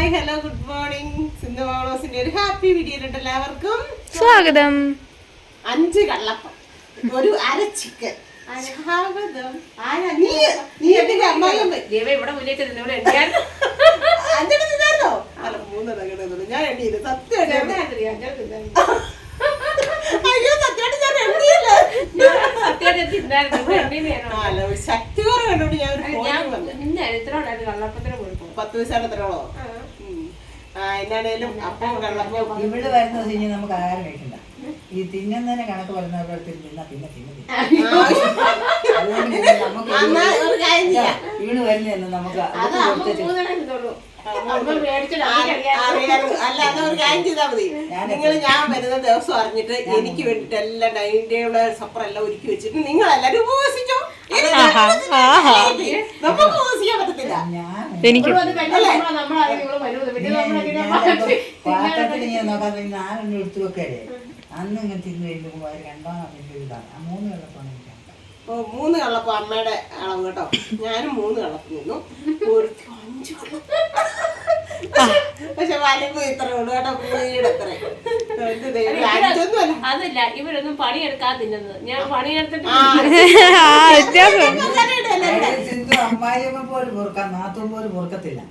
Hi hello good morning. Sindhu മോളോസിന്റെ ഒരു happy വീഡിയോയിലുണ്ട് എല്ലാവർക്കും സ്വാഗതം. 5 കള്ളപ്പം, ഒരു അര ചിക്കൻ. സ്വാഗതം. നീ എന്റെ അമ്മായിയമ്മ ഇവിടെ മുന്നേറ്റ് നിന്നോട് എണ്ണിയാൽ 5 തിന്നായിരുന്നോ? അല്ല 3 കിടന്നു. ഞാൻ എണ്ണിയില്ല, സത്യം. അയ്യോ സത്യമായിട്ട് ഞാൻ എണ്ണിയില്ല. ശക്തി കുറവ് കണ്ടോണ്ട് ഞാൻ ഒരു കള്ളപ്പത്തിന് കൊടുക്കും 10 പൈസയുടെ എത്രയോളോ. എന്നാണേലും അപ്പം കള്ളപ്പം ഇവിടെ വരുന്നത് ഇനി നമുക്ക് ആഹാരം കഴിക്കണ്ട. ഈ തിന്നുന്നതിനെ കണക്ക് വരുന്നവരുടെ തിന്നാ പിന്നെ ഒരു കാര്യം ചെയ്യാം. വീണ് വരുന്നതെന്ന് നമുക്ക് അല്ല എന്നാ ഒരു കാര്യം ചെയ്താൽ മതി. നിങ്ങൾ ഞാൻ വരുന്ന ദിവസം അറിഞ്ഞിട്ട് എനിക്ക് വേണ്ടിട്ട് എല്ലാം ഡൈനിങ് ടേബിള് സപ്പറ എല്ലാം ഒരുക്കി വെച്ചിട്ട് നിങ്ങൾ എല്ലാരും ഉപവസിച്ചോ. നമുക്ക് ഉപവസിക്കാൻ പറ്റത്തില്ല. എനിക്ക് പാത്രത്തിൽ ഞാൻ നോക്കാതെ 4 എടുത്തു വെക്കല്ലേ. അന്ന് ഇങ്ങനെ തിന്നു കഴിയുമ്പോൾ 2 ഇതാണ്. 3 വെള്ളപ്പാണ് എനിക്ക്. 3 കള്ളപ്പം അമ്മയുടെ അളവ് കേട്ടോ. ഞാനും 3 കള്ളപ്പം തിന്നു. ഒരു 5 പക്ഷെ വലിപ്പം ഇത്ര ഉള്ളു കേട്ടോ. പുളിയുടെ അത്ര അതല്ല, ഇവരൊന്നും പണിയെടുക്കാതെ തിന്നുന്നത്. ഞാൻ പണിയെടുത്തിട്ട് സിന്ധു അമ്മായിയമ്മ പോലും പൊറുക്കാൻ, നാത്തും പോലും പൊറുക്കത്തില്ല.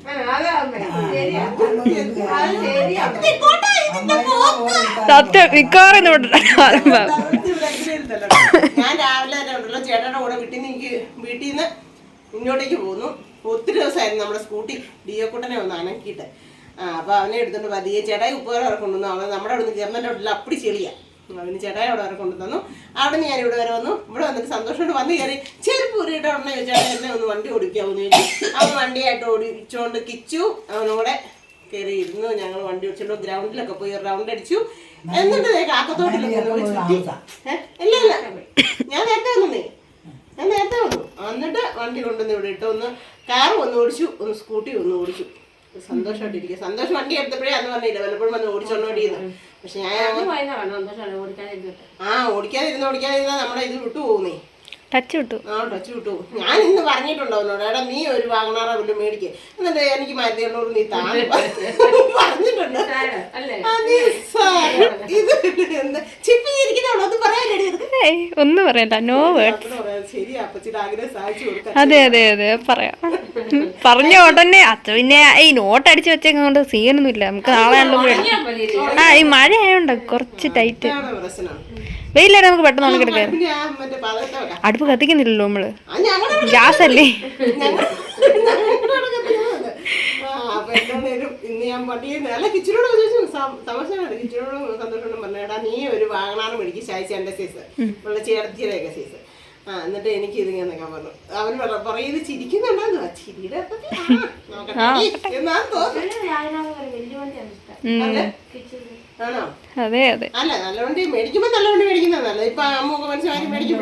സത്യം മിക്കവാറും ഞാൻ രാവിലെ ഉണ്ടല്ലോ ചേട്ടയുടെ കൂടെ വീട്ടിൽ നിന്ന് ഇങ്ങോട്ടേക്ക് പോന്നു. ഒത്തിരി ദിവസമായിരുന്നു നമ്മുടെ സ്കൂട്ടി ഡിയോക്കുട്ടനെ ഒന്ന് അനക്കിയിട്ട്. അപ്പൊ അവനെ എടുത്തോണ്ട് പതിയെ ചേട്ടായി ഉപ്പുകാരം വരെ കൊണ്ടുവന്നു. അവൻ നമ്മുടെ അവിടെ നിന്ന് ജർമ്മൻ്റെ വീട്ടിൽ അപ്പടി ചെളിയാ. അവന് ചേട്ടായി അവിടെ വരെ കൊണ്ടുതന്നു. അവിടെ നിന്ന് ഞാൻ ഇവിടെ വരെ വന്നു. ഇവിടെ വന്നിട്ട് സന്തോഷത്തോട് വന്ന് കയറി ചെരുപ്പ് ഊരിയിട്ട് ഉടനെ ചോദിച്ചാൽ എന്നെ ഒന്ന് വണ്ടി ഓടിക്കാമെന്ന് ചോദിച്ചു. അവൻ വണ്ടിയായിട്ട് ഓടിച്ചോണ്ട് കിച്ചു അവനൂടെ കയറി ഇരുന്നു. ഞങ്ങൾ വണ്ടി ഓടിച്ചോണ്ട് ഗ്രൗണ്ടിലൊക്കെ പോയി റൗണ്ട് അടിച്ചു. എന്നിട്ട് കാക്കത്തോട്ടിലൊക്കെ ഇല്ല ഇല്ല ഞാൻ നേരത്തെ വന്നേ. എന്നിട്ട് വണ്ടി കൊണ്ടുവന്ന് ഇവിടെ ഇട്ട് ഒന്ന് കാർ ഒന്ന് ഓടിച്ചു, ഒന്ന് സ്കൂട്ടി ഒന്ന് ഓടിച്ചു. സന്തോഷമായിട്ടിരിക്കുക. സന്തോഷം വണ്ടി എടുത്തപ്പോഴേ അന്ന് പറഞ്ഞില്ല, വല്ലപ്പോഴും വന്ന് ഓടിച്ചോണ്ടിരുന്നു. പക്ഷെ ഞാൻ ഓടിക്കാതിരുന്ന നമ്മുടെ ഇത് വിട്ടു പോകുന്നേ. ടച്ച് വിട്ടു. ടച്ച് വിട്ടു. ഞാൻ ഇന്ന് പറഞ്ഞിട്ടുണ്ടോ അവനോട്, എടാ നീ ഒരു വാങ്ങണാറ വല്ലതും മേടിക്കുക, എന്നിട്ട് എനിക്ക് 1800 നീ താഴെ പറഞ്ഞിട്ടുണ്ട്. ഒന്നും പറയണ്ട, നോ വേർഡ്. ശരി, അപ്പച്ചിയുടെ ആഗ്രഹം സാധിച്ചു കൊടുക്കാം. അതെ അതെ അതെ പറയാം. പറഞ്ഞ ഉടനെ അത് പിന്നെ ഈ നോട്ട് അടിച്ചു വെച്ചേക്കൊണ്ട് സീനൊന്നുമില്ല. നമുക്ക് നാളെ ആണല്ലോ. ഈ മഴ ആയോണ്ട് കുറച്ച് ടൈറ്റ്. വെയിലാണ്, നമുക്ക് പെട്ടെന്ന് ഉണക്കെടുക്കാൻ. അടുപ്പ് കത്തിക്കുന്നില്ലല്ലോ നമ്മള്, ഗ്യാസ് അല്ലേ. ഇന്ന് ഞാൻ പണ്ടിയെ അല്ല കിച്ചനോട് തമാശയാണ്. കിച്ചനോടും സന്തോഷോടും പറഞ്ഞേടാ നീ ഒരു വാങ്ങണാറ് മേടിക്കും, ശായിച്ച എൻ്റെ സൈസ് ഉള്ള ചേർത്തിയുടെയൊക്കെ സൈസ്. എന്നിട്ട് എനിക്ക് ഇതിങ്ങനെ നിൽക്കാൻ പറഞ്ഞു. അവൻ പറയുന്നത് ചിരിക്കുന്നുണ്ടോ? ചിരിയുടെ ആണോ? അതെ അതെ. അല്ല നല്ല വണ്ടി മേടിക്കുമ്പോ നല്ല വണ്ടി മേടിക്കുന്നതല്ല. ഇപ്പൊ അമ്മൂക്ക് മനസ്സിലാക്കി മേടിക്കും.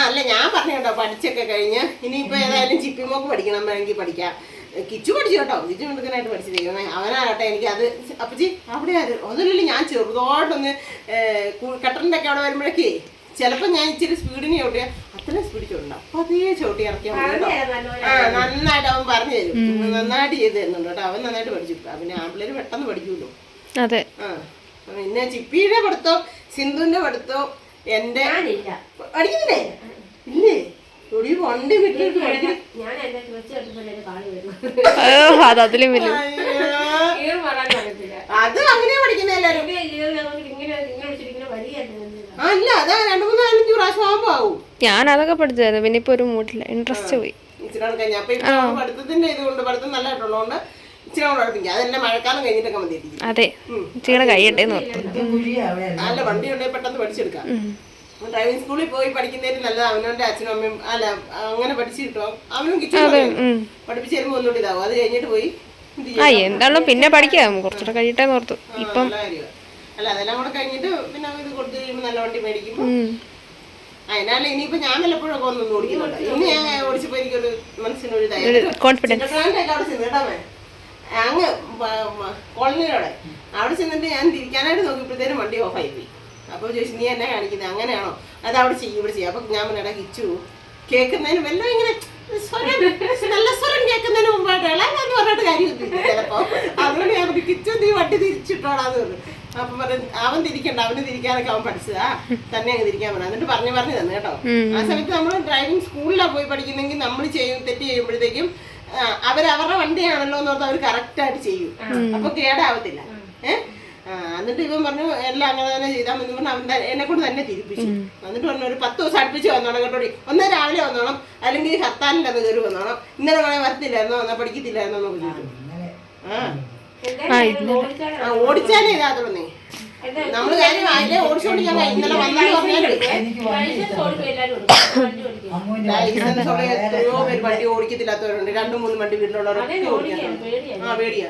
അല്ല ഞാൻ പറഞ്ഞു കേട്ടോ, പഠിച്ചൊക്കെ കഴിഞ്ഞ് ഇനിയിപ്പോ ഏതായാലും ചിപ്പിമോക്ക് പഠിക്കണം, വേണമെങ്കിൽ പഠിക്കാം. കിച്ചു പഠിച്ചു കേട്ടോ, കിച്ചു മിടുക്കനായിട്ട് പഠിച്ചിരിക്കണേ. അവനാകട്ടെ എനിക്ക് അത് അപ്പച്ചി അവിടെ ഒന്നുമില്ല. ഞാൻ ചെറുതോട്ടൊന്ന് കട്ടറിന്റെ ഒക്കെ അവിടെ വരുമ്പോഴേക്കേ ചിലപ്പോ ഞാൻ ഇച്ചിരി സ്പീഡിന് ചവിട്ടിയാൽ അത്രയും സ്പീഡ് ചവിട്ടണ്ട, അപ്പൊ അതേ ചവിട്ടി ഇറക്കിയാൽ നന്നായിട്ട് അവൻ പറഞ്ഞു തരും. നന്നായിട്ട് ചെയ്ത് തരുന്നുണ്ട് കേട്ടോ. അവൻ നന്നായിട്ട് പഠിച്ചു. പിന്നെ ആമ്പിള്ളേര് പെട്ടെന്ന് പഠിക്കുമല്ലോ. അതെ. പിന്നെ ചിപ്പിയുടെ പഠിത്തോ സിന്ധുവിന്റെ പഠിത്തോ എന്റെ പഠിക്കുന്നില്ലേ? ഇല്ലേ? വണ്ടി വിട്ടിട്ട് അതിലും വലിയ അത് അങ്ങനെ പഠിക്കുന്ന എല്ലാരും. അല്ല അതാ 2-3-4 പ്രാവശ്യം ആവുമ്പോ ആവും. ഞാൻ അതൊക്കെ പഠിച്ചായിരുന്നു. പിന്നെ ഇപ്പൊ ഒരു മൂഡില്ല, ഇൻട്രസ്റ്റ് പോയി. ഇച്ചിരി കഴിഞ്ഞ അപ്പൊ ഇപ്പൊ പഠിത്തത്തിന്റെ ഇതുകൊണ്ട് പഠിത്തം നല്ലതായിട്ടുള്ളതുകൊണ്ട് ഇച്ചിരി കൂടെ പഠിപ്പിക്കാം. അതെന്നെ മഴക്കാലം കഴിഞ്ഞിട്ടൊക്കെ മതി. അതെ, ഇച്ചിരി കഴിയട്ടേന്ന് ഓർത്തു. അല്ല വണ്ടി ഉണ്ടെങ്കിൽ പെട്ടെന്ന് പഠിച്ചെടുക്കാം. ഡ്രൈവിംഗ് സ്കൂളിൽ പോയി പഠിക്കുന്നതിന് നല്ലത് അവനവന്റെ അച്ഛനും അമ്മയും അല്ല അങ്ങനെ പഠിച്ചു കിട്ടും. അവനും കിട്ടും പഠിപ്പിച്ച് തരുമ്പോ ഒന്നുകൂടി ഇതാവും. അത് കഴിഞ്ഞിട്ട് പോയി എന്താണോ പിന്നെ പഠിക്കാം, കുറച്ചുകൂടെ കഴിയട്ടേന്ന് ഓർത്തു. ഇപ്പം അല്ല അതെല്ലാം കൂടെ കഴിഞ്ഞിട്ട് പിന്നെ ഇത് കൊടുത്തു കഴിയുമ്പോ നല്ല വണ്ടി മേടിക്കും. അതിനാലും ഇനിയിപ്പോ ഞാൻ വല്ലപ്പോഴൊക്കെ ഒന്നും ഓടിക്കുന്നുണ്ട്. ഇന്ന് ഞാൻ ഓടിച്ചപ്പോ എനിക്കൊരു മനസ്സിനൊരു കോൺഫിഡൻസ് അവിടെ ചെന്നിട്ടാമേ അങ്ങ് കോളനിയിലൂടെ അവിടെ ചെന്നിട്ട് ഞാൻ തിരിക്കാനായിട്ട് നോക്കിയപ്പോഴത്തേനും വണ്ടി ഓഫായി പോയി. അപ്പോൾ ചോദിച്ചു നീ എന്നെ കാണിക്കുന്നത് അങ്ങനെയാണോ? അത് അവിടെ ചെയ്യും ഇവിടെ ചെയ്യും. അപ്പൊ ഞാൻ പറഞ്ഞ കിച്ചു കേൾക്കുന്നതിന് വല്ലതും ഇങ്ങനെ സ്വരം നല്ല സ്വരം കേൾക്കുന്നതിന് മുമ്പായിട്ട് ഇളയെന്ന് പറഞ്ഞിട്ട് കാര്യമൊന്നുമില്ല ചിലപ്പോ. അതുകൊണ്ട് ഞാൻ കിച്ചു നീ വണ്ടി തിരിച്ചിട്ടോടാന്ന് പറഞ്ഞു. അപ്പൊ പറഞ്ഞു അവൻ തിരിക്കണ്ട, അവന് തിരിക്കാനൊക്കെ അവൻ പഠിച്ചതാ, തന്നെ അങ്ങ് തിരിക്കാൻ പറഞ്ഞു. എന്നിട്ട് പറഞ്ഞു തന്നു കേട്ടോ. ആ സമയത്ത് നമ്മൾ ഡ്രൈവിംഗ് സ്കൂളിലാണ് പോയി പഠിക്കുന്നെങ്കിൽ നമ്മൾ തെറ്റ് ചെയ്യുമ്പോഴത്തേക്കും അവരവരുടെ വണ്ടിയാണല്ലോ എന്ന് പറഞ്ഞാൽ അവർ കറക്റ്റായിട്ട് ചെയ്യും, അപ്പൊ കേടാവത്തില്ല. എന്നിട്ട് ഇവൻ പറഞ്ഞു എല്ലാം അങ്ങനെ തന്നെ ചെയ്താൽ മതി പറഞ്ഞു. അവൻ എന്നെ കൊണ്ട് തന്നെ തിരിപ്പിച്ചു. എന്നിട്ട് പറഞ്ഞു ഒരു 10 ദിവസം അടുപ്പിച്ച് വന്നോണം കേട്ടോടി, ഒന്നേ രാവിലെ വന്നോണം, അല്ലെങ്കിൽ ഹർത്താലിൻ്റെ കയറി വന്നോണം, ഇന്നലെ വേണേ വരത്തില്ലായിരുന്നോ, എന്നാ പഠിക്കത്തില്ലായിരുന്നോ എന്ന് ചോദിച്ചു. ഓടിച്ചാലേ ഇതാത്തുള്ളൂ. നമ്മള് കാര്യം അതിലെ ഓടിച്ചോണ്ടിരിക്കാൻ ഇന്നലെ വന്നാലും പറഞ്ഞാലും എത്രയോ പേര് വണ്ടി ഓടിക്കത്തില്ലാത്തവരുണ്ട്. 2-3 വണ്ടി വീട്ടിലുള്ളവരൊക്കെ ഓടിക്കാൻ പേടിയാ.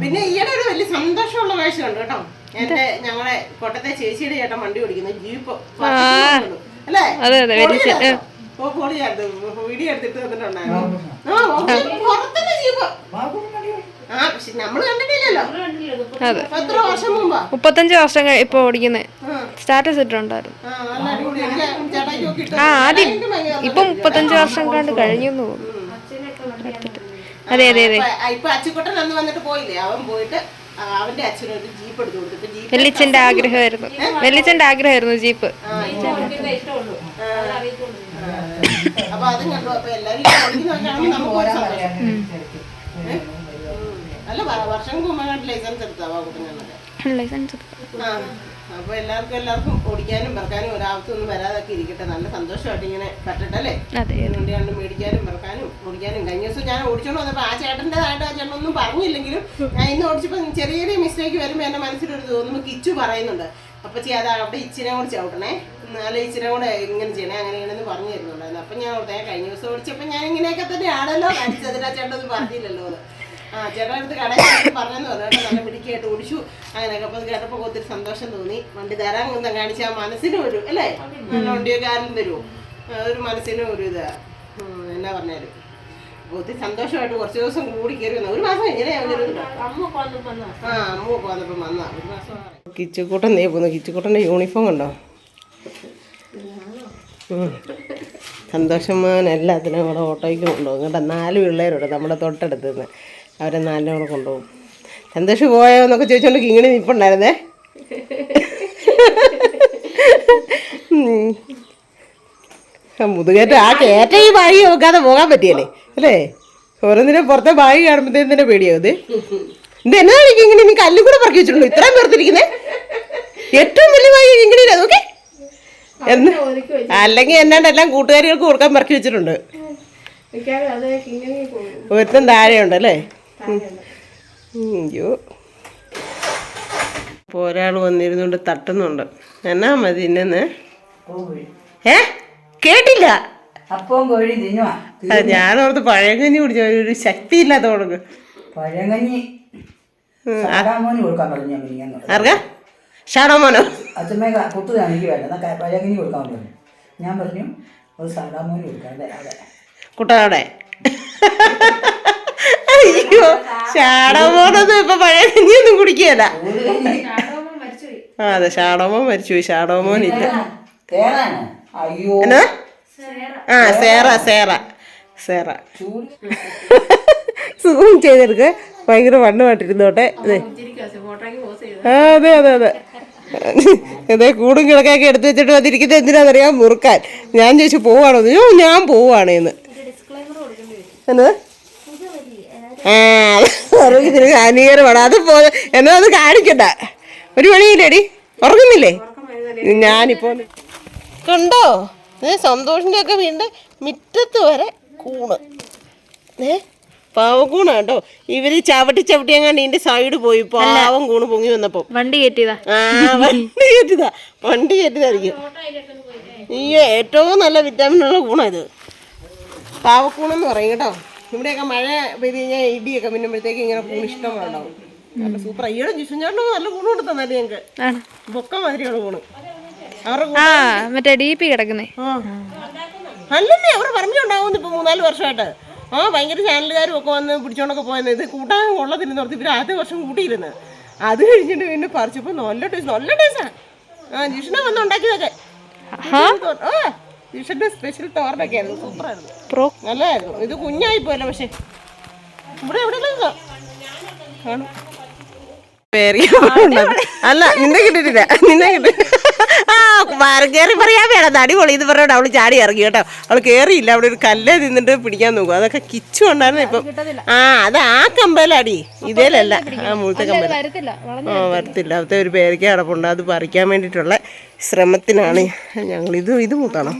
പിന്നെ ഈയിടെ ഒരു വലിയ സന്തോഷമുള്ള കാഴ്ചയുണ്ട് കേട്ടോ. ഞങ്ങളെ കോട്ടത്തെ ചേച്ചിയുടെ ചേട്ടൻ വണ്ടി ഓടിക്കുന്നത് ജീപ്പ് അല്ലേ, വീഡിയോ എടുത്തിട്ട് വന്നിട്ടുണ്ടായിരുന്നു. പുറത്തന്നെ ജീപ്പ്. പക്ഷെ നമ്മള് കണ്ടിട്ടില്ലല്ലോ. എത്ര വർഷം മുമ്പാ? 35 വർഷം ഇപ്പൊ ഓടിക്കുന്നത് സ്റ്റാറ്റസ് ഇട്ടുണ്ടായിരുന്നു. ആദ്യം ഇപ്പൊ 35 വർഷം കണ്ട് കഴിഞ്ഞു തോന്നുന്നു. അതെ അതെ അതെ. ഇപ്പൊ അച്ചുക്കുട്ടൻ അന്ന് വന്നിട്ട് പോയില്ലേ, അവൻ പോയിട്ട് അവന്റെ അച്ഛനൊരു ജീപ്പ് എടുത്തു കൊടുത്തിട്ട് വെല്ലിച്ചന്റെ ആഗ്രഹമായിരുന്നു ജീപ്പ്. അപ്പൊ അതും കണ്ടു. അപ്പൊ എല്ലാരും അല്ല വർഷങ്ങൾക്ക് മുമ്പ് ലൈസൻസ് എടുത്താവാ കുട്ടനാളൊക്കെ. അപ്പൊ എല്ലാവർക്കും ഓടിക്കാനും പറക്കാനും ഒരാപത്തൊന്നും വരാതൊക്കെ ഇരിക്കട്ടെ. നല്ല സന്തോഷമായിട്ട് ഇങ്ങനെ പറ്റട്ടെ അല്ലേ. വണ്ടി കണ്ട് മേടിക്കാനും പറക്കാനും ഓടിക്കാനും. കഴിഞ്ഞ ദിവസം ഞാൻ ഓടിച്ചോണ്ട് വന്നപ്പോ ആ ചേട്ടൻ്റെതായിട്ട് ആ ചേട്ടൻ ഒന്നും പറഞ്ഞില്ലെങ്കിലും ഞാൻ ഇന്ന് ഓടിച്ചപ്പോ ചെറിയ ചെറിയ മിസ്റ്റേക്ക് വരുമ്പോ എന്റെ മനസ്സിലൊരു തോന്നുന്നു. കിച്ചു പറയുന്നുണ്ട് അപ്പൊ അതാ അവിടെ ഇച്ചിനെ കൂടെ ചവിട്ടണേ, അല്ല ഇച്ചിനെ കൂടെ ഇങ്ങനെ ചെയ്യണേ, അങ്ങനെ ഇങ്ങനെയെന്ന് പറഞ്ഞു തരുന്നുണ്ടായിരുന്നു. അപ്പൊ ഞാൻ ഓർത്തേ കഴിഞ്ഞ ദിവസം ഓടിച്ചപ്പോ ഞാൻ ഇങ്ങനെയൊക്കെ തന്നെ ആണല്ലോ കാണിച്ചതിന്. ആ ചേട്ടൻ ഒന്നും പറഞ്ഞില്ലല്ലോ അത്. ചേട്ടൻ അടുത്ത് കടയിൽ പറഞ്ഞെന്ന് പറഞ്ഞു. നല്ല പിടിക്കായിട്ട് ഓടിച്ചു അങ്ങനെയൊക്കെ. അപ്പൊ അത് കേട്ടപ്പോ ഒത്തിരി സന്തോഷം തോന്നി. വണ്ടി തരാൻ ഒന്നും കാണിച്ചാൽ മനസ്സിനും ഒരു അല്ലേ, നല്ല വണ്ടിയൊക്കെ ആരും തരുമോ, ഒരു മനസ്സിനും ഒരു ഇതാ എന്നാ പറഞ്ഞാലും. അപ്പൊ ഒത്തിരി സന്തോഷമായിട്ട് കുറച്ച് ദിവസം കൂടി കയറി വന്നു. ഒരു മാസം കഴിഞ്ഞാൽ അമ്മൂക്ക് വന്നപ്പോ വന്നാ ഒരു മാസം. കിച്ചുക്കൂട്ടൻ നീ പോന്നു. കിച്ചുക്കൂട്ടൻ്റെ യൂണിഫോം ഉണ്ടോ? സന്തോഷമാൻ എല്ലാത്തിനും കൂടെ ഓട്ടോയ്ക്ക് കൊണ്ടുപോകും കേട്ടോ. 4 പിള്ളേരുണ്ട് നമ്മുടെ തൊട്ടടുത്ത് നിന്ന്. അവരെ 4 കൂടെ കൊണ്ടുപോകും. സന്തോഷം പോയോ എന്നൊക്കെ ചോദിച്ചോണ്ട് ഇങ്ങനെ നിൽപ്പുണ്ടായിരുന്നേ. മുതുകേറ്റ ആ കയറ്റ ഈ ബാഗ് നോക്കാതെ പോകാൻ പറ്റിയല്ലേ അല്ലേ. ഓരോന്നിനും പുറത്തെ ബാഗ് കാണുമ്പോഴത്തേക്കും തന്നെ പേടിയാവും. ഇത് എന്നാ ഇങ്ങനെ നീ കല്ലും കൂടെ പറക്കി വെച്ചിട്ടുണ്ടോ ഇത്രയും പേർത്തിരിക്കുന്നത്? ഏറ്റവും വലിയ ബാഗ് ഇങ്ങനെ നോക്കേ എന്ന്. അല്ലെങ്കിൽ എന്നാണ്ടെല്ലാം കൂട്ടുകാരികൾക്ക് കൊടുക്കാൻ പറക്കി വെച്ചിട്ടുണ്ട്. ഒരുത്തൻ താഴെയുണ്ട് അല്ലേ. അയ്യോ. ഇപ്പോൾ ഒരാൾ വന്നിരുന്നുകൊണ്ട് തട്ടുന്നുണ്ട്. എന്നാ മതി ഇന്നെന്ന് കേട്ടില്ല. ഞാനോർത്ത് പഴയകഞ്ഞി കുടിച്ച ഒരു ശക്തി ഇല്ലാത്ത കൊടുക്ക്. പഴയകഞ്ഞി ആർക്കാ? ഷാഡോമോനോ? അച്ഛമ്മ പുട്ട് എനിക്ക് വേണ്ട, പഴയകഞ്ഞി കൊടുക്കാൻ പറഞ്ഞു. ഞാൻ പറഞ്ഞു ഒരു സാധാമോന് കൊടുക്കാം. കുട്ടനാടെ അയ്യോ ഷാഡോമോനൊന്നും ഇപ്പൊ പഴയ കഞ്ഞിയൊന്നും കുടിക്കുകയല്ല. അതെ ഷാഡോമോൻ മരിച്ചുപോയി. ഷാഡോമോൻ ഇല്ല. എന്നാ സേറ സൂം ചെയ്തെടുക്ക. ഭയങ്കര വണ്ണമായിട്ടിരുന്നോട്ടെ. അതെ അതെ അതെ. ഇതേ കൂടും കിടക്കൊക്കെ എടുത്ത് വെച്ചിട്ട് വന്നിരിക്കുന്നത് എന്തിനാണെന്നറിയാം, മുറുക്കാൻ. ഞാൻ ചോദിച്ചു പോവാണോ? ഞാൻ പോവാണേന്ന്. എന്നത് ആരോഗ്യത്തിന് ഹാനികരമാണ്. അത് എന്നാ അത് കാണിക്കണ്ട. ഒരു പണിയില്ലേടി, ഉറങ്ങുന്നില്ലേ? ഞാനിപ്പോ കണ്ടോ സന്തോഷിന്റെ ഒക്കെ വീണ്ടും മുറ്റത്ത് വരെ കൂണ്. പാവക്കൂണ കേട്ടോ. ഇവര് ചവിട്ടി എങ്ങാണ്ട് ഇതിന്റെ സൈഡ് പോയി പാവം കൂണ് പൊങ്ങി വന്നപ്പോ വണ്ടി കയറ്റിയതായിരിക്കും. ഈ ഏറ്റവും നല്ല വിറ്റാമിനുള്ള കൂണാ ഇത്, പാവക്കൂണെന്ന് പറയും കേട്ടോ. ഇവിടെയൊക്കെ മഴ പെയ്ത് കഴിഞ്ഞാൽ ഇടിയൊക്കെ മിന്നുമ്പോഴത്തേക്ക് ഇങ്ങനെ കൂണ് ഇഷ്ടമുണ്ടാവും. നല്ല സൂപ്പർ. ഈയിടെ ജിഷുചേട്ടൻ നല്ല കൂണ് കൊടുത്തന്നല്ലേ ഞങ്ങക്ക്. ബൊക്ക മാതിരിയുള്ള കൂണ്. മറ്റേ DP കിടക്കുന്നേ അല്ലല്ലേ അവരുടെ പറമ്പിലുണ്ടാവുന്നു ഇപ്പൊ 3-4 വർഷമായിട്ട്. ഭയങ്കര ചാനലുകാരും ഒക്കെ വന്ന് പിടിച്ചോണ്ടൊക്കെ പോയത്. ഇത് കൂട്ടാൻ കൊള്ളത്തില്ലെന്ന് ഓർത്ത് ഇവർ ആദ്യത്തെ വർഷം കൂട്ടിയിരുന്നത്. അത് കഴിഞ്ഞിട്ട് പിന്നെ പറിച്ചപ്പോ നല്ല ടേസ്റ്റാ. ജിഷനെ വന്ന് ഉണ്ടാക്കിയതൊക്കെ ജിഷന്റെ സ്പെഷ്യൽ തോരനൊക്കെ ആയിരുന്നു. സൂപ്പറായിരുന്നു, നല്ലതായിരുന്നു. ഇത് കുഞ്ഞായിപ്പോയല്ലോ. പക്ഷെ ഇവിടെ എവിടെ കാണും. അല്ല നിന്നെ കിട്ടിട്ടില്ല, നിന്നെ കിട്ടി. ആ കയറി പറയാൻ വേണം അടിപൊളി. ഇത് പറഞ്ഞോണ്ട് അവള് ചാടി ഇറങ്ങി കേട്ടോ. അവള് കേറിയില്ല, അവിടെ ഒരു കല്ല് നിന്നിട്ട് പിടിക്കാൻ നോക്കും. അതൊക്കെ കിച്ചു ഉണ്ടായിരുന്നു ഇപ്പം. ആ അത് ആ കമ്പലടി, ഇതേലല്ല. ആ മുഴുത്ത കമ്പല വരത്തില്ല. അവിടുത്തെ ഒരു പേരയ്ക്ക കിടപ്പുണ്ട്, അത് പറിക്കാൻ വേണ്ടിയിട്ടുള്ള ശ്രമത്തിനാണ് ഞങ്ങൾ. ഇത് മൂത്താണോ?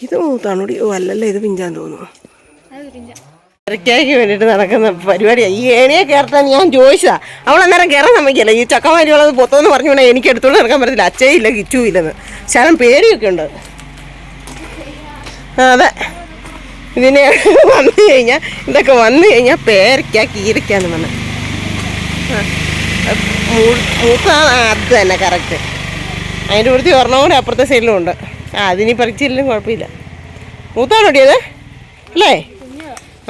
ഇത് മൂത്താണോടി? ഓ അല്ലല്ല, ഇത് പിഞ്ചാൻ തോന്നുന്നു. പേരയ്ക്കായ്ക്ക് വേണ്ടിയിട്ട് നടക്കുന്ന പരിപാടിയാണ്. ഈ ഏണിയെ കയറത്താൻ ഞാൻ ചോദിച്ചതാ. അവൾ അന്നേരം കയറാൻ സമ്മതിക്കല്ല. ഈ ചക്കമാരിയുള്ളത് പൊത്തോന്ന് പറഞ്ഞു വേണേ എനിക്ക് എടുത്തോണ്ട് നടക്കാൻ പറ്റത്തില്ല. അച്ചയില്ല കിച്ചും ഇല്ലെന്ന്. ശരം പേടിയൊക്കെ ഉണ്ട്. അതെ, ഇതിനെ വന്നു കഴിഞ്ഞാൽ ഇതൊക്കെ വന്നു കഴിഞ്ഞാൽ പേരയ്ക്ക കീരയ്ക്കാന്ന് പറഞ്ഞ മൂത്ത അത് തന്നെ കറക്റ്റ്. അതിൻ്റെ കൂടുതൽ ഒരെണ്ണം കൂടെ അപ്പുറത്തെ സൈഡിലും ഉണ്ട്. ആ അതിനി പറിച്ചില്ലും കുഴപ്പമില്ല. മൂത്താണോടിയത് അല്ലേ?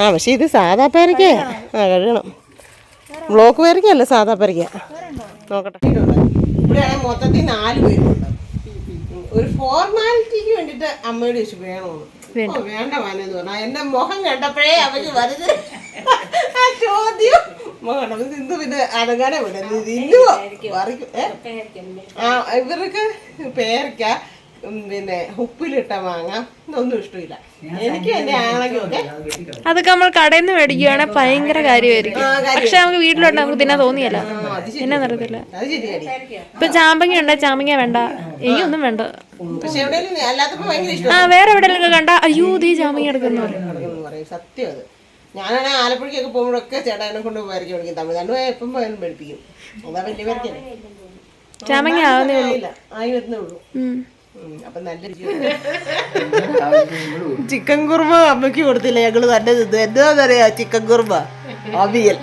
ആ പക്ഷെ ഇത് സാധാ പേരയ്ക്കയാ. ആ കഴുകണം. ബ്ലോക്ക് പേരയ്ക്കല്ല, സാധാ പേരയ്ക്ക. നോക്കട്ടെ. ഇവിടെയാണെങ്കിൽ മൊത്തത്തിൽ 4 പേരുണ്ട്. ഒരു ഫോർമാലിറ്റിക്ക് വേണ്ടിയിട്ട് അമ്മയോട് ചോദിച്ചു വേണമെന്ന്. വേണ്ട വാനെന്ന് പറഞ്ഞാൽ എന്റെ മുഖം കണ്ടപ്പോഴേ അവർക്ക് വരുത് ആ ചോദ്യം. മുഖം സിന്ധു പിന്നെ അടങ്ങാനെ വിടുന്നു. ഇവർക്ക് പേരയ്ക്ക പിന്നെ ഉപ്പിലിട്ട മാങ്ങ ഒന്നും ഇഷ്ടമില്ല. എനിക്കും എന്റെ ആങ്ങളൊക്കെ അതൊക്കെ നമ്മൾ കടയിൽ നിന്ന് മേടിക്കുകയാണെങ്കിൽ ഭയങ്കര കാര്യമായിരിക്കും. പക്ഷെ നമുക്ക് വീട്ടിലോട്ട് നമുക്ക് തിന്നാൻ തോന്നിയല്ല, എന്നാ നടക്കില്ല. അത് ശരിയാണ്. ഇപ്പൊ ചാമ്പങ്ങ ഉണ്ട്, ചാമ്പങ്ങ വേണ്ട, എനിക്കൊന്നും വേണ്ട. പക്ഷെ എവിടെയെങ്കിലും അല്ലാത്തപ്പോ ഭയങ്കര ഇഷ്ടം. ആ വേറെ എവിടെയെങ്കിലും കണ്ട അയ്യോ ദീ ചാമ്പങ്ങ എടുക്കുന്നു പറയും. സത്യം അത്. ഞാനാണെങ്കിൽ ആലപ്പുഴയ്ക്കൊക്കെ പോകുമ്പോഴൊക്കെ ചേട്ടാനെ കൊണ്ട് വരയ്ക്ക് പഠിക്കും. തമിഴ്നാട് എപ്പം പോയാലും പഠിപ്പിക്കും. അതാ വലിയ വരയ്ക്കല്ലേ. ചാമ്പങ്ങ ആവുന്നേ ഉള്ളൂ, ആയി വരുന്നേ ഉള്ളൂ. അപ്പൊ നല്ല ചിക്കൻ കുറുമ അമ്മയ്ക്ക് കൊടുത്തില്ല, ഞങ്ങള് തന്നെ തിന്നു. എന്താന്നറിയാ ചിക്കൻ കുറുമ അവിയൽ.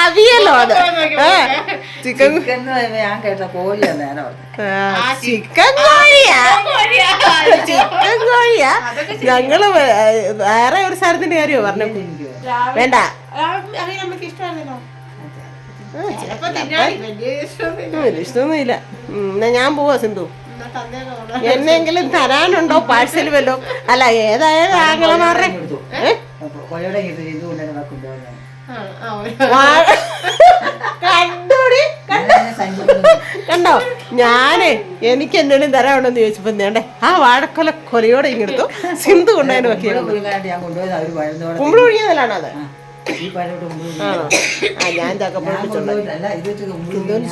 അവിയലോ അത് ചിക്കൻ ഞാൻ കേട്ട കോഴിയാ. Chicken കോഴിയാ, chicken കോഴിയാ. ഞങ്ങള് വേറെ ഒരു സ്ഥലത്തിന്റെ കാര്യമോ പറഞ്ഞു. വേണ്ട അമ്മയ്ക്ക് ഇഷ്ടമാണല്ലോ. ഇഷ്ടമൊന്നുമില്ല. എന്നാ ഞാൻ പോവാ സിന്ധു. എന്നെങ്കിലും തരാനുണ്ടോ പാഴ്സൽ വല്ലോ? അല്ല ഏതായാലും ആങ്ങളമാരുടെ കണ്ടോ. ഞാന് എനിക്ക് എന്തെങ്കിലും തരാനുണ്ടോന്ന് ചോദിച്ചപ്പോ വേണ്ടേ ആ വാഴക്കൊല കൊലയോടെ ഇങ്ങെടുത്തു. സിന്ധു കൊണ്ടതിന് വെക്കിയ കുമ്പിള് ഒഴിഞ്ഞതല്ലാണോ അത്? ഞാൻ ചക്കപ്പഴം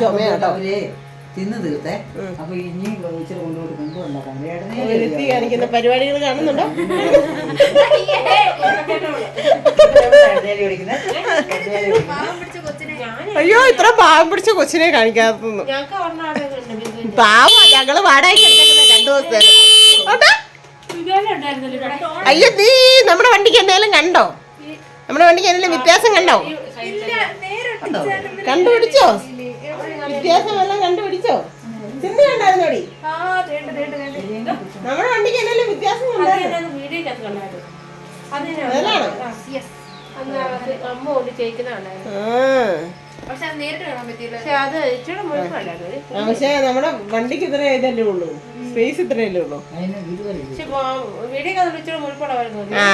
ചുമയാട്ടോ തിന്ന് തീർത്തേ. അപ്പൊ ഇനി ഇച്ചിരി കൊണ്ടുപോയിട്ട് കൊണ്ടുണ്ടാക്കാം. കാണിക്കുന്ന പരിപാടികൾ കാണുന്നുണ്ടോ? അയ്യോ ഇത്ര പാവം പിടിച്ച കൊച്ചിനെ കാണിക്കാത്തൊന്നും. പാവം ഞങ്ങള് വാടകയ്ക്ക് എടുത്തേക്കുന്ന 2 ദിവസത്തേക്ക്. അയ്യോ നീ നമ്മുടെ വണ്ടിക്ക് എന്തെങ്കിലും കണ്ടോ? നമ്മുടെ വണ്ടിക്ക് എന്തെങ്കിലും വ്യത്യാസം കണ്ടോ? കണ്ടുപിടിച്ചോ? വ്യത്യാസം എല്ലാം കണ്ടുപിടിച്ചോ? ചിന്ത കണ്ടായിരുന്നോടി? നമ്മുടെ വണ്ടിക്ക് എന്തെങ്കിലും വ്യത്യാസം പക്ഷെ നമ്മുടെ വണ്ടിക്ക് ഇത്ര ഇതല്ലേ ഉള്ളൂ, സ്പേസ് ഇത്രയല്ലേ ഉള്ളൂ.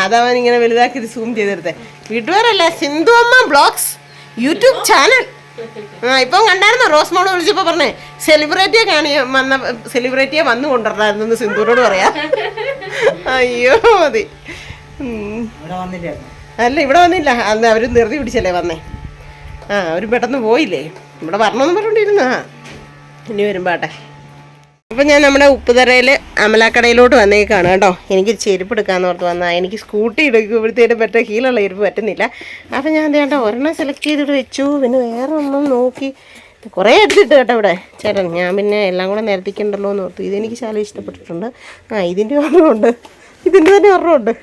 അതവൻ ഇങ്ങനെ വലുതാക്കി സൂം ചെയ്തെടുത്തേ. വീട്ടുകാരല്ല, സിന്ധു അമ്മ ബ്ലോഗ്സ് യൂട്യൂബ് ചാനൽ. ഇപ്പം കണ്ടായിരുന്നോ റോസ് മോള് വിളിച്ചപ്പോ പറഞ്ഞേ സെലിബ്രിറ്റിയെ സെലിബ്രിറ്റിയെ വന്നു കൊണ്ടുവരണമായിരുന്നു സിന്ധുവിനോട് പറയാ. അയ്യോ മതി. അല്ല ഇവിടെ വന്നില്ല, അന്ന് അവര് ധൃതി പിടിച്ചല്ലേ വന്നേ. അവര് പെട്ടെന്ന് പോയില്ലേ, ഇവിടെ വരണമെന്ന് പറഞ്ഞോണ്ടിരുന്ന. ഇനി വരുമ്പാട്ടെ. അപ്പം ഞാൻ നമ്മുടെ ഉപ്പുതറയിൽ അമലാക്കടയിലോട്ട് വന്നേക്കാണ് കേട്ടോ. എനിക്ക് ചെരുപ്പ് എടുക്കാമെന്ന് ഓർത്ത് വന്നാൽ എനിക്ക് സ്കൂട്ടി എടുക്കുമ്പോഴത്തേനും പറ്റ ഹീലുള്ള ചെരുപ്പ് പറ്റുന്നില്ല. അപ്പം ഞാൻ എന്താ ഒരെണ്ണം സെലക്ട് ചെയ്തിട്ട് വെച്ചു. പിന്നെ വേറെ ഒന്നും നോക്കി കുറേ എടുത്തിട്ട് കേട്ടോ ഇവിടെ ചേട്ടൻ. ഞാൻ പിന്നെ എല്ലാം കൂടെ നിരത്തിക്കണ്ടല്ലോ എന്ന് ഓർത്തു. ഇതെനിക്ക് ശാലം ഇഷ്ടപ്പെട്ടിട്ടുണ്ട്. ഇതിൻ്റെ ഒരെണ്ണമുണ്ട്, ഇതിൻ്റെ തന്നെ ഒരെണ്ണമുണ്ട്.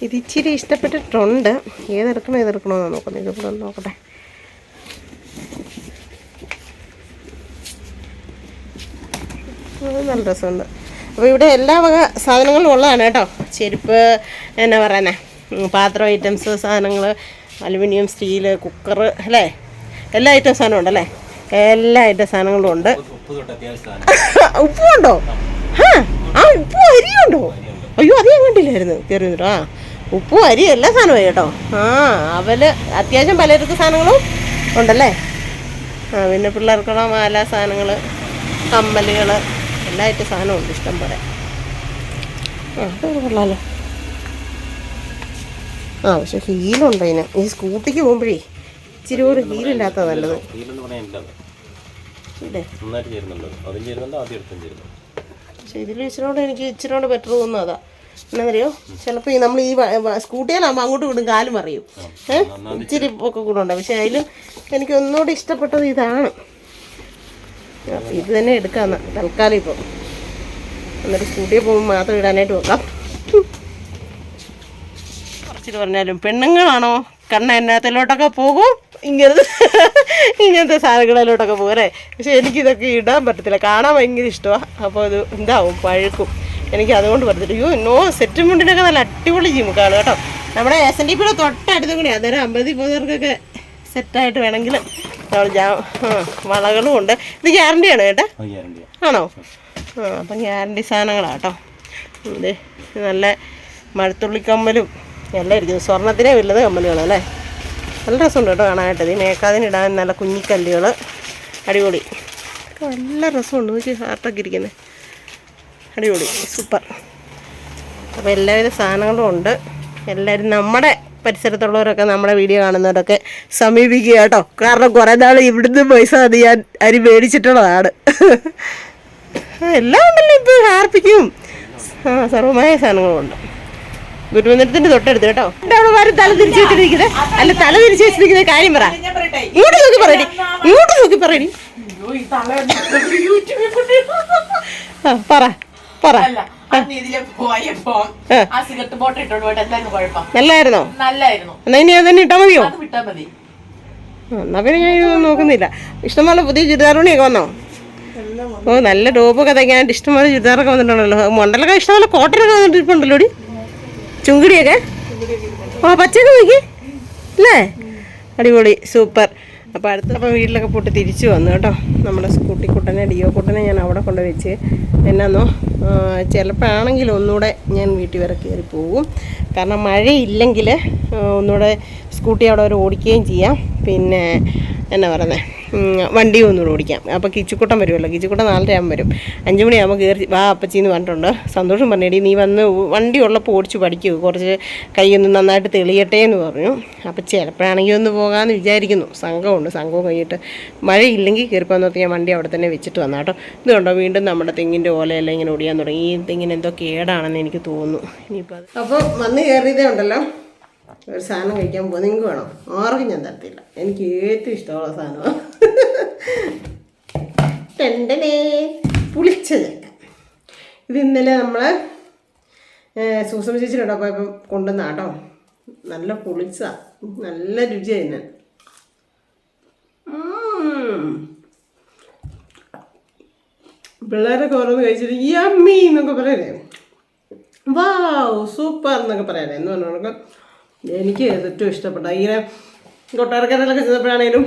ഇത് ഇച്ചിരി ഇഷ്ടപ്പെട്ടിട്ടുണ്ട്. ഏതെടുക്കണമെന്ന് നോക്കുന്നത്. ഇതിവിടെ നോക്കട്ടെ. നല്ല രസമുണ്ട്. അപ്പോൾ ഇവിടെ എല്ലാ വക സാധനങ്ങളും ഉള്ളതാണ് കേട്ടോ. ചെരുപ്പ്, എന്നാ പറയുന്നേ, പാത്രം ഐറ്റംസ് സാധനങ്ങൾ, അലുമിനിയം, സ്റ്റീല്, കുക്കർ അല്ലേ, എല്ലാ ഐറ്റം സാധനവും ഉണ്ടല്ലേ. എല്ലാ ഐറ്റം സാധനങ്ങളും ഉണ്ട്. ഉപ്പുണ്ടോ? ഉപ്പും അരിയുണ്ടോ? അയ്യോ അത് ഞാൻ കണ്ടില്ലായിരുന്നു കയറി വന്നിട്ടോ. ആ ഉപ്പും അരി എല്ലാ സാധനമായി കേട്ടോ. ആ അവല് അത്യാവശ്യം പലചരക്ക് സാധനങ്ങളും ഉണ്ടല്ലേ. ആ പിന്നെ പിള്ളേർക്കുള്ള മാല സാധനങ്ങൾ, കമ്മലുകൾ, എല്ലാ ഐറ്റം സാധനമുണ്ട് ഇഷ്ടം പോലെ. ആ അതൊക്കെ കൊള്ളാമല്ലോ. ആ പക്ഷെ ഹീലുണ്ട് അതിന്. ഈ സ്കൂട്ടിക്ക് പോകുമ്പോഴേ ഇച്ചിരി ഒരു ഹീലില്ലാത്ത നല്ലത്. പക്ഷെ ഇതിൽ ഇച്ചിരിയോട് എനിക്ക് ഇച്ചിരിയോട് ബെറ്റർ തോന്നുന്നു അതാ. എന്നറിയോ, ചിലപ്പോൾ ഈ നമ്മൾ ഈ സ്കൂട്ടിയിലാകുമ്പോൾ അങ്ങോട്ട് വിടും കാലും അറിയും. ഇച്ചിരി ഒക്കെ കൂടെ ഉണ്ട്. പക്ഷെ അതിലും എനിക്ക് ഒന്നുകൂടി ഇഷ്ടപ്പെട്ടത് ഇതാണ്. അപ്പം ഇത് തന്നെ എടുക്കാമെന്ന് തൽക്കാലം ഇപ്പോൾ. എന്നിട്ട് സ്കൂട്ടിയിൽ പോകുമ്പോൾ മാത്രം ഇടാനായിട്ട് വെക്കാം. കുറച്ചിട്ട് പറഞ്ഞാലും പെണ്ണുങ്ങളാണോ കണ്ണ എന്നത്തിലോട്ടൊക്കെ പോകും, ഇങ്ങനത്തെ സാധനങ്ങളിലോട്ടൊക്കെ പോകും അല്ലേ. പക്ഷെ എനിക്കിതൊക്കെ ഇടാൻ പറ്റത്തില്ല, കാണാൻ ഭയങ്കര ഇഷ്ടമാണ്. അപ്പോൾ ഇത് എന്താവും പഴുക്കും, എനിക്ക് അതുകൊണ്ട് പറ്റത്തില്ല. അയ്യോ നോ, സെറ്റ് മുണ്ടിനൊക്കെ നല്ല അടിപൊളി ജിമുക്കാണ് കേട്ടോ. നമ്മുടെ SNDP തൊട്ടടുത്തും കൂടി അന്നേരം 50 പോകുന്നവർക്കൊക്കെ സെറ്റായിട്ട് വേണമെങ്കിൽ വളകളും ഉണ്ട്. ഇത് ഗ്യാരണ്ടിയാണ് കേട്ടോ. ആണോ? ആ അപ്പം ഗ്യാരണ്ടി സാധനങ്ങളാണ് കേട്ടോ. ഇത് നല്ല മഴത്തുള്ളിക്കമ്മലും എല്ലാം ഇരിക്കുന്നു. സ്വർണ്ണത്തിനെ വലുത് കമ്മലുകളല്ലേ. നല്ല രസമുണ്ട് കേട്ടോ കാണാനായിട്ട്. ഈ മേക്കാതിനിടാൻ നല്ല കുഞ്ഞിക്കല്ലുകൾ അടിപൊളി, നല്ല രസമുണ്ട്. നോക്കി ഹാർട്ടൊക്കെ ഇരിക്കുന്നത് അടിപൊളി, സൂപ്പർ. അപ്പോൾ എല്ലാവിധ സാധനങ്ങളും ഉണ്ട്. എല്ലാവരും നമ്മുടെ പരിസരത്തുള്ളവരൊക്കെ നമ്മുടെ വീഡിയോ കാണുന്നവരൊക്കെ സമീപിക്കുക കേട്ടോ. കാരണം കുറേ നാൾ ഇവിടുന്ന് പൈസ അത് ഞാൻ അരി മേടിച്ചിട്ടുള്ളതാണ്. എല്ലാം ഉണ്ടല്ലോ ഇപ്പോൾ, ഹാർപ്പിക്കും സർവമായ സാധനങ്ങളും ഉണ്ട്. ഗുരുമന്ദിരത്തിൻ്റെ തൊട്ടടുത്ത് കേട്ടോ. അവിടെ വരും തല തിരിച്ചു വെച്ചിരിക്കുന്നത്. അല്ല, തല തിരിച്ചു വെച്ചിരിക്കുന്ന കാര്യം പറ. ഇങ്ങോട്ട് നോക്കി പറയടി, ഇങ്ങോട്ട് നോക്കി പറയടി. പറ പറ. നല്ലായിരുന്നോ? എന്നാ ഇനി അത് തന്നെ ഇട്ടാ മതിയോ? എന്നാ പിന്നെ ഞാൻ ഇതൊന്നും നോക്കുന്നില്ല. ഇഷ്ടംപോലെ പുതിയ ചുരിദാറുണിയൊക്കെ വന്നോ? ഓ നല്ല ടോപ്പൊക്കെ തയ്ക്കാനായിട്ട് ഇഷ്ടംപോലെ ചുരിദാറൊക്കെ വന്നിട്ടുണ്ടല്ലോ. മണ്ടലൊക്കെ ഇഷ്ടംപോലെ കോട്ടനൊക്കെ വന്നിട്ടിരിപ്പുണ്ടല്ലോ ഡി. ചുങ്കിടിയൊക്കെ ആ പച്ചയൊക്കെ നോക്കി അല്ലേ, അടിപൊളി സൂപ്പർ. അപ്പോൾ അടുത്തപ്പം വീട്ടിലൊക്കെ പോയിട്ട് തിരിച്ചു വന്നു കേട്ടോ. നമ്മുടെ സ്കൂട്ടി കുട്ടനെ ഡിയോ കുട്ടനെ ഞാൻ അവിടെ കൊണ്ട് വെച്ച് എന്നാന്നോ ചിലപ്പോഴാണെങ്കിൽ ഒന്നുകൂടെ ഞാൻ വീട്ടിൽ വരെ കയറി പോകും. കാരണം മഴയില്ലെങ്കിൽ ഒന്നുകൂടെ സ്കൂട്ടി അവിടെ വരെ ഓടിക്കുകയും ചെയ്യാം. പിന്നെ എന്നാ പറയുന്നത്, വണ്ടിയും ഒന്നുകൂടെ ഓടിക്കാം. അപ്പോൾ കിച്ചുക്കുട്ടൻ വരുമല്ലോ. കിച്ചുക്കുട്ടൻ 4:30 ആകുമ്പോൾ വരും. 5 മണിയാകുമ്പോൾ കയറി വാ അപ്പച്ചിന്ന് പറഞ്ഞിട്ടുണ്ട്. സന്തോഷം പറഞ്ഞേടി, നീ വന്ന് വണ്ടി ഉള്ളപ്പോൾ ഓടിച്ച് പഠിക്കൂ, കുറച്ച് കൈയൊന്ന് നന്നായിട്ട് തെളിയട്ടെ എന്ന് പറഞ്ഞു. അപ്പോൾ ചിലപ്പോഴാണെങ്കിൽ ഒന്ന് പോകാമെന്ന് വിചാരിക്കുന്നു. സംഘമുണ്ട്, സംഘവും കഴിഞ്ഞിട്ട് മഴയില്ലെങ്കിൽ കയറിപ്പോകാൻ നോക്കി ഞാൻ വണ്ടി അവിടെ തന്നെ വെച്ചിട്ട് വന്നു കേട്ടോ. ഇതുകൊണ്ടോ വീണ്ടും നമ്മുടെ തെങ്ങിൻ്റെ ഓലയെല്ലാം ഇങ്ങനെ ഓടിയാൻ തുടങ്ങി. ഈ തെങ്ങിന് എന്തോ കേടാണെന്ന് എനിക്ക് തോന്നുന്നു. ഇനിയിപ്പോൾ അപ്പോൾ വന്ന് കയറിയതേ ഉണ്ടല്ലോ ഒരു സാധനം കഴിക്കാൻ പോകും. നിങ്ങൾക്ക് വേണോ? ആർക്കും ഞാൻ തരത്തില്ല, എനിക്ക് ഏറ്റവും ഇഷ്ടമുള്ള സാധനമാണ് ടെണ്ടനെ പുളിച്ച ചക്ക. ഇത് ഇന്നലെ നമ്മൾ സൂസം ചേച്ചിയുടെ പോയപ്പം കൊണ്ടുവന്ന കേട്ടോ. നല്ല പുളിച്ച, നല്ല രുചിയായിരുന്നു. പിള്ളേരൊക്കെ ഓരോന്ന് കഴിച്ചിട്ട് യമ്മി എന്നൊക്കെ പറയല്ലേ, വാവ് സൂപ്പർ എന്നൊക്കെ പറയാനേ. എന്ന് പറഞ്ഞാൽ എനിക്ക് ഏറ്റവും ഇഷ്ടപ്പെട്ട ഇങ്ങനെ കൊട്ടാരക്കരയിലൊക്കെ ചെന്നപ്പോഴാണേലും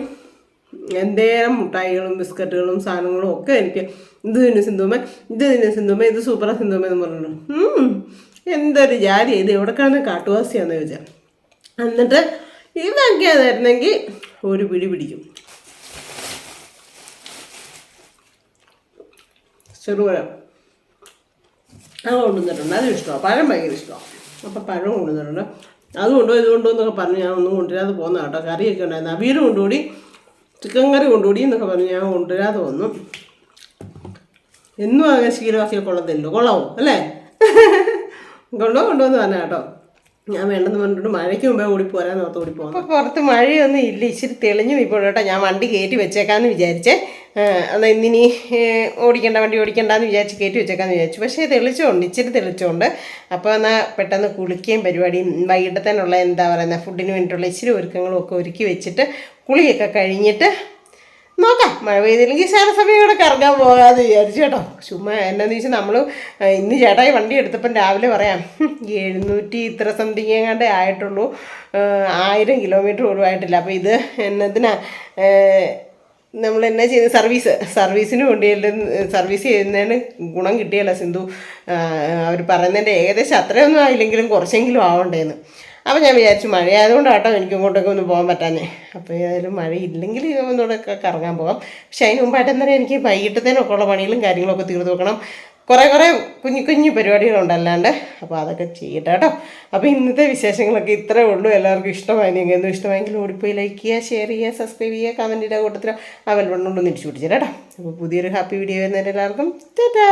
എന്തേരം മുട്ടായികളും ബിസ്ക്കറ്റുകളും സാധനങ്ങളും ഒക്കെ എനിക്ക് ഇത് തിന്നു സിന്ധുമ്മ, ഇത് തിന്നു സിന്ധുമ്മ, ഇത് സൂപ്പറാ സിന്ധുമ്മ എന്ന് പറഞ്ഞു. എന്തൊരു ജാതി, ഇത് എവിടെക്കാണ് കാട്ടുവാസിയാന്ന് ചോദിച്ചാൽ. എന്നിട്ട് ഇതൊക്കെ അതായിരുന്നെങ്കിൽ ഒരു പിടി പിടിക്കും. ചെറുപഴം അത് കൊണ്ടുവന്നിട്ടുണ്ട്, അതും ഇഷ്ടമാണ്. പഴം ഭയങ്കര ഇഷ്ടമാണ്. അപ്പം പഴം കൊണ്ടുവന്നിട്ടുണ്ട്. അതുകൊണ്ടോ ഇതുകൊണ്ടോ എന്നൊക്കെ പറഞ്ഞ് ഞാൻ ഒന്നും കൊണ്ടുവരാതെ പോകുന്ന കേട്ടോ. കറിയൊക്കെ ഉണ്ടായിരുന്നു. അവിയൽ കൊണ്ടുകൂടി, ചിക്കൻ കറി കൊണ്ടുകൂടി എന്നൊക്കെ പറഞ്ഞ് ഞാൻ കൊണ്ടുവരാതെ വന്നു. എന്നും അങ്ങനെ ശീലമാക്കിയ കൊള്ളത്തില്ലോ, കൊള്ളാവോ അല്ലേ? കൊണ്ടുവന്ന് പറഞ്ഞ കേട്ടോ. ഞാൻ വേണ്ടെന്ന് പറഞ്ഞിട്ട് മഴയ്ക്ക് മുമ്പേ ഓടിപ്പോരാന്ന് ഓർത്ത് ഓടിപ്പോകാം. അപ്പോൾ പുറത്ത് മഴയൊന്നും ഇല്ല, ഇച്ചിരി തെളിഞ്ഞു ഇപ്പോൾ കേട്ടോ. ഞാൻ വണ്ടി കയറ്റി വെച്ചേക്കാമെന്ന് വിചാരിച്ചേ. എന്നാൽ ഇന്നിനി വണ്ടി ഓടിക്കണ്ടെന്ന് വിചാരിച്ച് കയറ്റി വെച്ചേക്കാമെന്ന് വിചാരിച്ചു. പക്ഷേ തെളിച്ചുകൊണ്ട്, ഇച്ചിരി തെളിച്ചുകൊണ്ട്. അപ്പോൾ എന്നാൽ പെട്ടെന്ന് കുളിക്കുകയും പരിപാടിയും വൈകിട്ടത്തേനുള്ള എന്താ പറയുന്നത് ഫുഡിന് വേണ്ടിയിട്ടുള്ള ഇച്ചിരി ഒരുക്കങ്ങളും ഒക്കെ ഒരുക്കി വെച്ചിട്ട് കുളിയൊക്കെ കഴിഞ്ഞിട്ട് നോക്കാം. മഴ പെയ്തില്ലെങ്കിൽ ചില സമയം കൂടെ കറങ്ങാൻ പോകാമെന്ന് വിചാരിച്ചു കേട്ടോ. ചുമ്മാ എന്നാന്ന് വെച്ചാൽ നമ്മൾ ഇന്ന് ചേട്ടായി വണ്ടി എടുത്തപ്പം രാവിലെ പറയാം 700 ഇത്ര സംതിങ് എങ്ങാണ്ടേ ആയിട്ടുള്ളൂ, 1000 കിലോമീറ്റർ പോലും ആയിട്ടില്ല. അപ്പോൾ ഇത് എന്നതിനാ നമ്മൾ എന്നാ ചെയ്യുന്നത് സർവീസിന് വേണ്ടിയിട്ട് സർവീസ് ചെയ്യുന്നതിന് ഗുണം കിട്ടിയല്ല സിന്ധു. അവർ പറയുന്നതിൻ്റെ ഏകദേശം അത്രയൊന്നും ആയില്ലെങ്കിലും കുറച്ചെങ്കിലും ആവണ്ടേന്ന്. അപ്പോൾ ഞാൻ വിചാരിച്ചു മഴയായതുകൊണ്ടാട്ടോ എനിക്ക് ഇങ്ങോട്ടൊക്കെ ഒന്ന് പോകാൻ പറ്റാഞ്ഞേ. അപ്പോൾ ഏതായാലും മഴയില്ലെങ്കിൽ ഒന്നുകൂടെയൊക്കെ കറങ്ങാൻ പോകാം. പക്ഷെ അതിന് മുമ്പായിട്ട് അന്നേരം എനിക്ക് വൈകിട്ടത്തേനൊക്കെ ഉള്ള പണികളും കാര്യങ്ങളൊക്കെ തീർത്ത് വെക്കണം. കുറേ കുഞ്ഞു പരിപാടികളുണ്ട് അല്ലാണ്ട്. അപ്പോൾ അതൊക്കെ ചെയ്യട്ടെ കേട്ടോ. അപ്പോൾ ഇന്നത്തെ വിശേഷങ്ങളൊക്കെ ഇത്രേ ഉള്ളൂ. എല്ലാവർക്കും ഇഷ്ടമായെങ്കിൽ എന്തും ഇഷ്ടമായെങ്കിൽ ഓടിപ്പോയി ലൈക്ക് ചെയ്യുക, ഷെയർ ചെയ്യുക, സബ്സ്ക്രൈബ് ചെയ്യുക, കമൻറ്റ് ചെയ്യുക, കൂട്ടത്തിൽ ആ ബെൽ ബട്ടൺ കൊണ്ടൊന്ന് ഇടിച്ചു പിടിച്ചിട്ട് കേട്ടോ. അപ്പോൾ പുതിയൊരു ഹാപ്പി വീഡിയോ വരുന്നവരെല്ലാവർക്കും ടാറ്റാ.